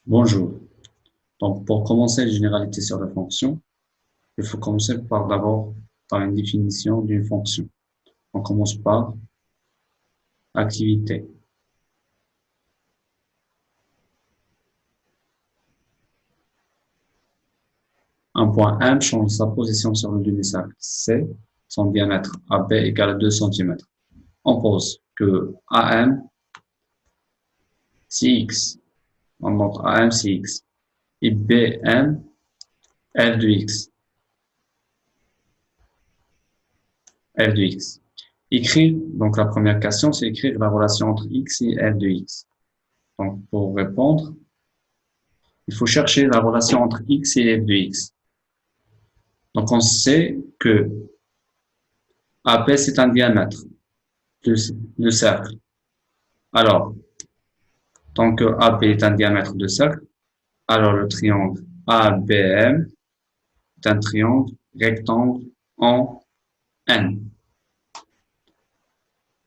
Bonjour. Donc, pour commencer les généralités sur la fonction, il faut commencer d'abord par une définition d'une fonction. On commence par activité. Un point M change sa position sur le demi-cercle C, son diamètre AB égale à 2 cm. On pose que AM, c'est X. On montre AM, c'est X. Et BM, L de X. L de X. Écrire, donc la première question, c'est écrire la relation entre X et L de X. Donc, pour répondre, il faut chercher la relation entre X et F de X. Donc, on sait que AP, c'est un diamètre de cercle. Alors, tant que AP est un diamètre de cercle, alors le triangle ABM est un triangle rectangle en N.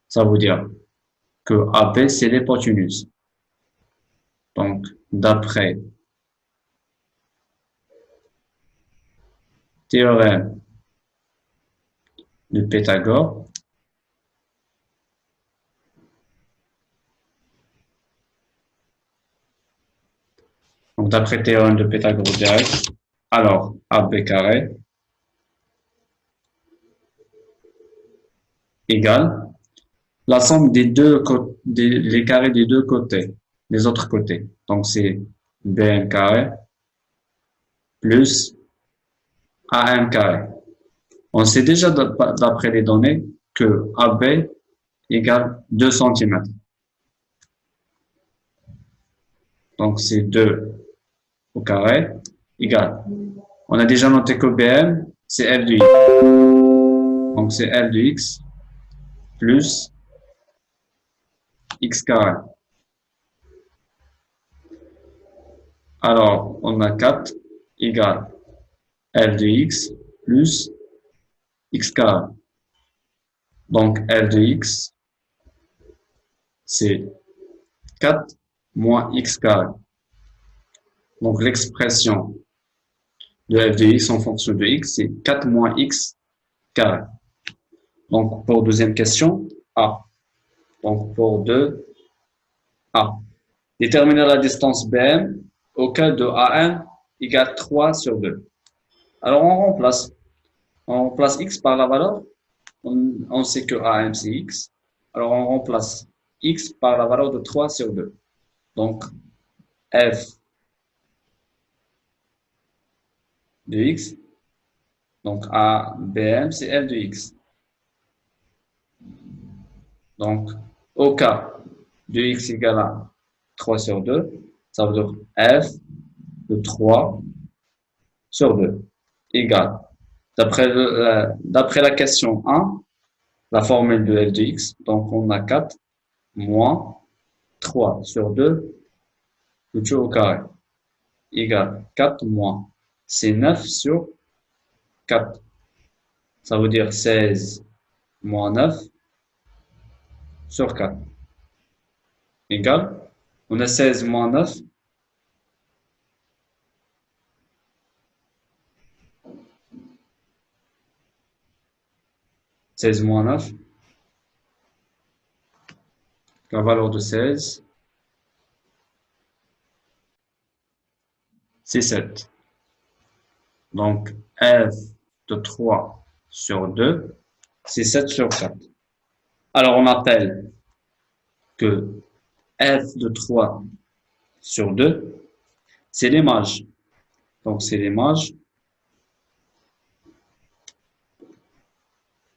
Ça veut dire que AP, c'est l'hypoténuse. Donc, d'après théorème de Pythagore, donc d'après théorème de Pythagore direct, alors AB carré égale la somme des les carrés des deux côtés, des autres côtés. Donc, c'est BN carré plus AM carré. On sait déjà d'après les données que AB égale 2 cm. Donc, c'est 2 au carré égale. On a déjà noté que BM, c'est F de X. Donc, c'est F de X plus X carré. Alors, on a 4 égale F de X plus X carré. Donc, F de X, c'est 4 moins X carré. Donc, l'expression de F de X en fonction de X, c'est 4 moins X carré. Donc, pour deuxième question, A. Donc, pour 2, A. Déterminer la distance BM auquel de AM égale 3 sur 2. Alors, on remplace X par la valeur. On sait que AM, c'est X. Alors, on remplace X par la valeur de 3 sur 2. Donc, F de X. Donc, A, BM, c'est F de X. Donc, au cas de X égale à 3 sur 2, ça veut dire F de 3 sur 2 égale. D'après la question 1, la formule de F de X, donc on a 4 moins 3 sur 2, tout au carré, égale 4 moins, c'est 9 sur 4. Ça veut dire 16 moins 9 sur 4. Égale, on a 16 moins 9, 16 moins 9, la valeur de 16, c'est 7. Donc, F de 3 sur 2, c'est 7 sur 4. Alors, on appelle que F de 3 sur 2, c'est l'image. Donc, c'est l'image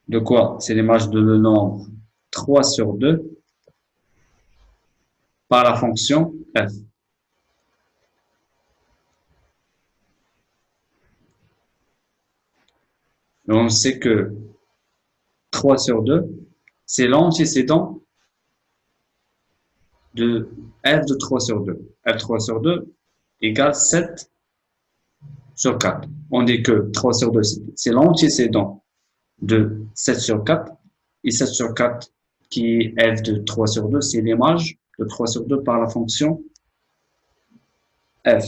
de quoi? C'est l'image de le nombre 3 sur 2 par la fonction F. Et on sait que 3 sur 2, c'est l'antécédent de F de 3 sur 2. F 3 sur 2 égale 7 sur 4. On dit que 3 sur 2, c'est l'antécédent de 7 sur 4. Et 7 sur 4, qui est F de 3 sur 2, c'est l'image de 3 sur 2 par la fonction F.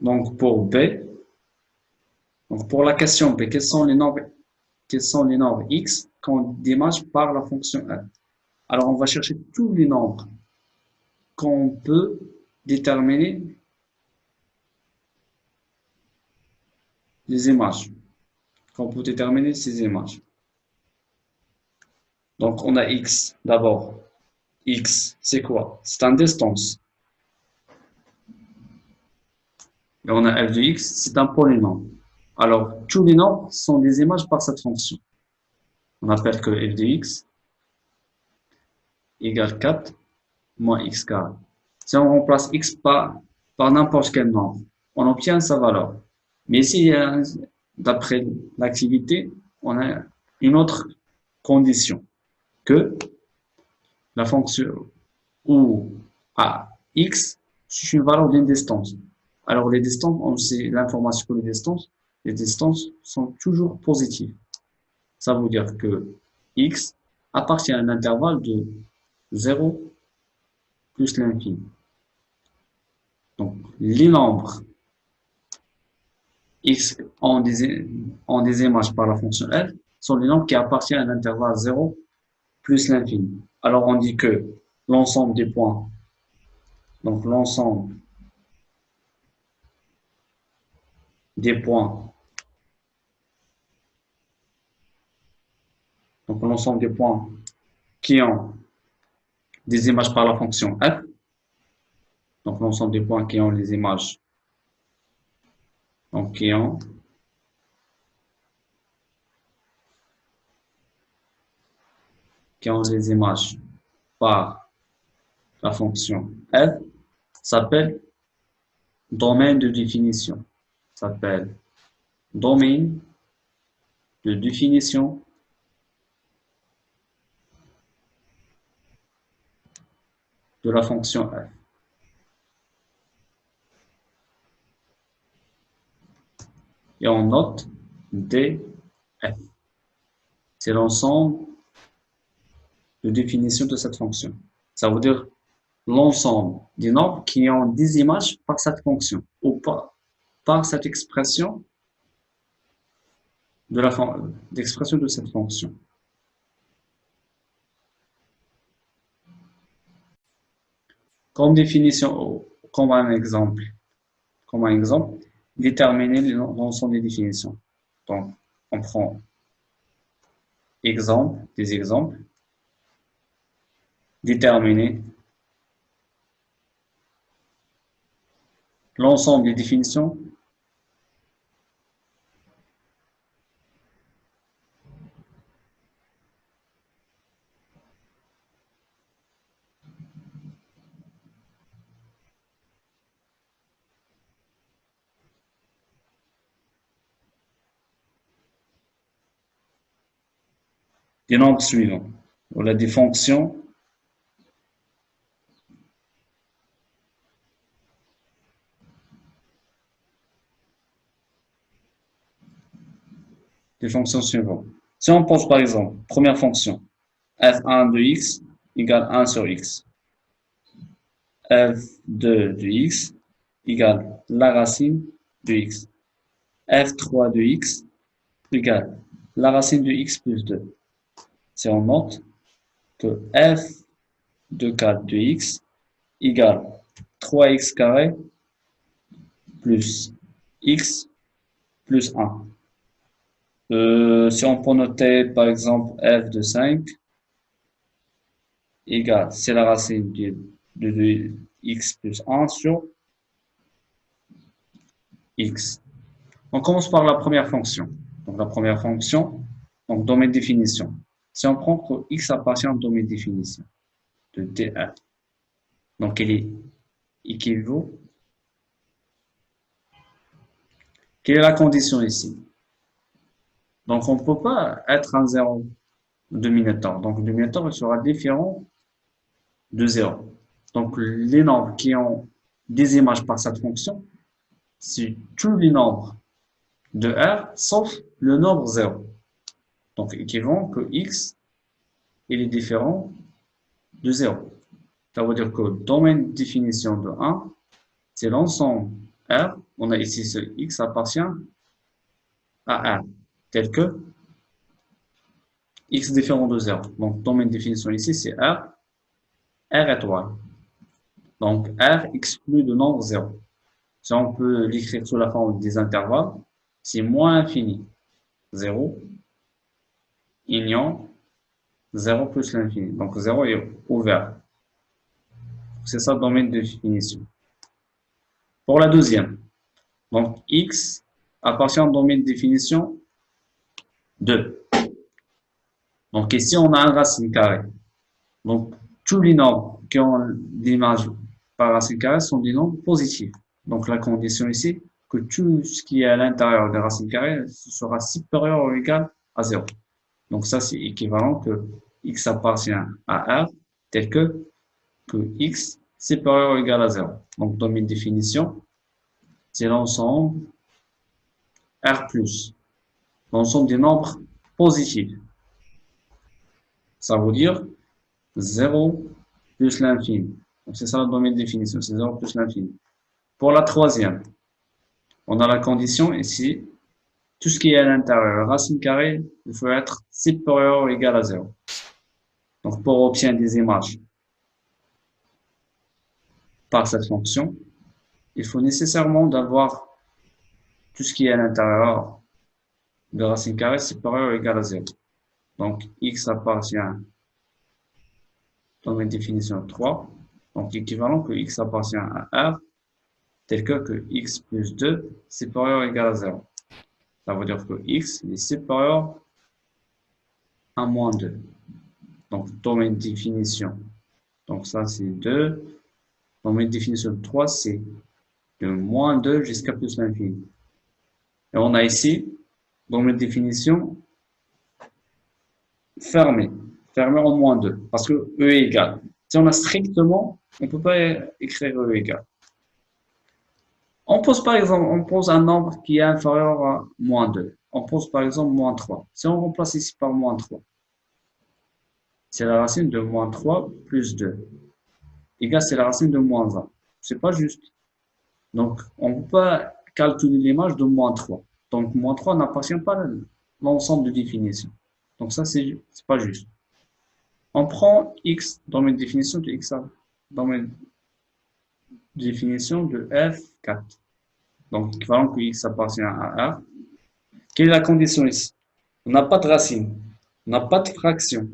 Donc, pour B, donc pour la question B, quels sont les nombres X qu'on démarche par la fonction F? Alors, on va chercher tous les nombres qu'on peut déterminer les images, qu'on peut déterminer ces images. Donc, on a X d'abord. X, c'est quoi? C'est une distance. Et on a f de x, c'est un polynôme. Alors, tous les nombres sont des images par cette fonction. On appelle que f de x égale 4 moins x carré. Si on remplace x par n'importe quel nombre, on obtient sa valeur. Mais ici, d'après l'activité, on a une autre condition, que la fonction où à x, c'est une valeur d'une distance. Alors, les distances, on sait l'information sur les distances sont toujours positives. Ça veut dire que x appartient à un intervalle de 0 plus l'infini. Donc, les nombres x ont des images par la fonction f sont les nombres qui appartiennent à l'intervalle 0 plus l'infini. Alors, on dit que l'ensemble des points, donc l'ensemble des points, donc l'ensemble des points qui ont des images par la fonction f, donc l'ensemble des points qui ont les images, donc qui ont les images par la fonction f s'appelle domaine de définition. S'appelle domaine de définition de la fonction f. Et on note df. C'est l'ensemble de définition de cette fonction. Ça veut dire l'ensemble des nombres qui ont des images par cette fonction ou par cette expression d'expression de cette fonction. Comme définition, comme un exemple, déterminer l'ensemble des définitions. Donc, on prend des exemples, déterminer l'ensemble des définitions des nombres suivants. On a des fonctions suivantes. Si on pose par exemple, première fonction, f1 de x égale 1 sur x. f2 de x égale la racine de x. f3 de x égale la racine de x plus 2. Si on note que f de 4 de x égale 3x carré plus x plus 1. Si on peut noter par exemple f de 5 égale, c'est la racine de x plus 1 sur x. On commence par la première fonction. Donc la première fonction, donc domaine de définition. Si on prend que x appartient au domaine de définition de df, donc il est équivaut. Quelle est la condition ici? Donc on ne peut pas être un 0 dominateur. Donc le dominateur sera différent de 0. Donc les nombres qui ont des images par cette fonction, c'est tous les nombres de R sauf le nombre 0. Donc équivalent que x il est différent de 0. Ça veut dire que le domaine de définition de 1, c'est l'ensemble R. On a ici ce X appartient à R, tel que X différent de 0. Donc, domaine de définition ici, c'est R, R étoile. Donc, R exclut le nombre 0. Si on peut l'écrire sous la forme des intervalles, c'est moins infini. 0, union, 0 plus l'infini. Donc, 0 est ouvert. C'est ça le domaine de définition. Pour la deuxième, donc X appartient au domaine de définition 2. Donc ici, on a une racine carrée. Donc, tous les nombres qui ont l'image par racine carrée sont des nombres positifs. Donc, la condition ici, que tout ce qui est à l'intérieur des racines carrées sera supérieur ou égal à 0. Donc, ça, c'est équivalent que X appartient à R, tel que X supérieur ou égal à 0. Donc, domaine de définition, c'est l'ensemble R+, l'ensemble des nombres positifs. Ça veut dire 0 plus l'infini. Donc, c'est ça le domaine de définition, c'est 0 plus l'infini. Pour la troisième, on a la condition ici, tout ce qui est à l'intérieur, racine carrée, il faut être supérieur ou égal à 0. Donc, pour obtenir des images par cette fonction, il faut nécessairement d'avoir tout ce qui est à l'intérieur de racine carrée supérieur ou égal à 0. Donc, X appartient dans une définition 3. Donc, équivalent que X appartient à R, tel que X plus 2 supérieur ou égal à 0. Ça veut dire que X est supérieur à moins 2. Donc, domaine de définition. Donc, ça, c'est 2. Domaine de définition 3, c'est de moins 2 jusqu'à plus l'infini. Et on a ici, domaine de définition fermé. Fermé en moins 2. Parce que E est égal. Si on a strictement, on ne peut pas écrire E égal. On pose par exemple, on pose un nombre qui est inférieur à moins 2. On pose par exemple moins 3. Si on remplace ici par moins 3, c'est la racine de moins 3 plus 2. Égal, c'est la racine de moins 1. C'est pas juste. Donc, on ne peut pas calculer l'image de moins 3. Donc, moins 3 n'appartient pas à l'ensemble de définition. Donc, ça, c'est pas juste. On prend X dans une définition de X, dans une définition de F4. Donc, équivalent que X appartient à R. Quelle est la condition ici? On n'a pas de racine. On n'a pas de fraction.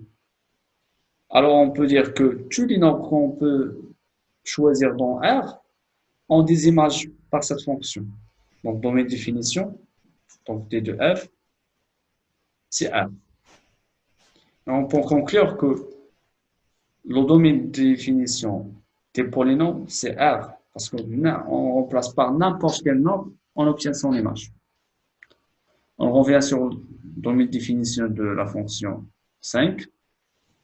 Alors, on peut dire que tous les nombres qu'on peut choisir dans R ont des images par cette fonction. Donc, dans mes définitions, donc D de F, c'est R. On peut conclure que le domaine de définition des polynômes, c'est R. Parce qu'on remplace par n'importe quel nombre, on obtient son image. On revient sur le domaine de définition de la fonction 5.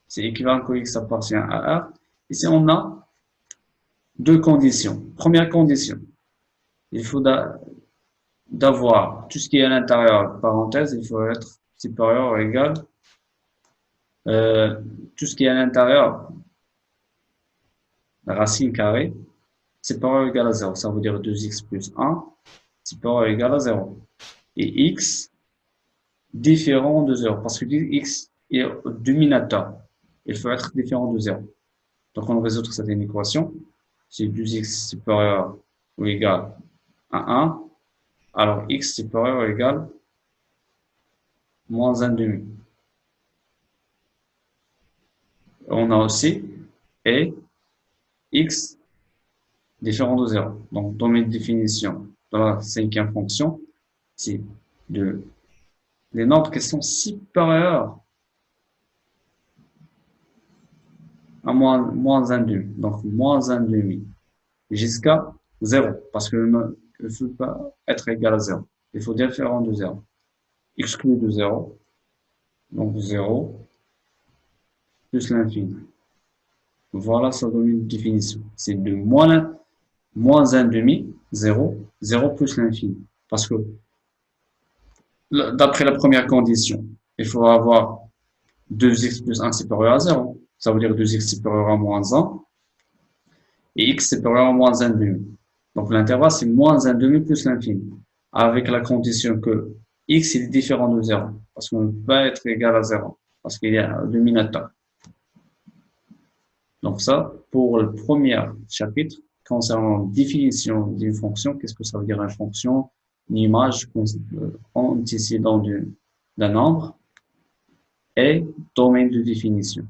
C'est équivalent que X appartient à R. Ici, on a deux conditions. Première condition, il faut d'avoir tout ce qui est à l'intérieur, parenthèse, il faut être supérieur ou égal. Tout ce qui est à l'intérieur, la racine carrée, supérieur ou égal à 0. Ça veut dire 2x plus 1, supérieur ou égal à 0. Et x différent de 0, parce que x est dominateur. Il faut être différent de 0. Donc, on résout cette équation. C'est 2x supérieur ou égal à 1. Alors, x supérieur ou égal moins 1 demi. On a aussi et x différent de 0. Donc, dans mes définitions de la cinquième fonction, c'est les nombres qui sont supérieurs à moins 1 demi. Donc, moins 1 demi jusqu'à 0. Parce que ne faut pas être égal à 0. Il faut différent de 0. Exclu de 0. Donc, 0 plus l'infini. Voilà sa définition. C'est de moins 1 demi, 0, 0 plus l'infini. Parce que, d'après la première condition, il faut avoir 2x plus 1 supérieur à 0. Ça veut dire 2x supérieur à moins 1. Et x, c'est probablement moins 1 demi. Donc, l'intervalle, c'est moins 1 demi plus l'infini. Avec la condition que x est différent de 0. Parce qu'on ne peut pas être égal à 0. Parce qu'il y a un demi-notateur. Donc ça, pour le premier chapitre, concernant la définition d'une fonction, qu'est-ce que ça veut dire une fonction? Une image antécédent d'un nombre et domaine de définition.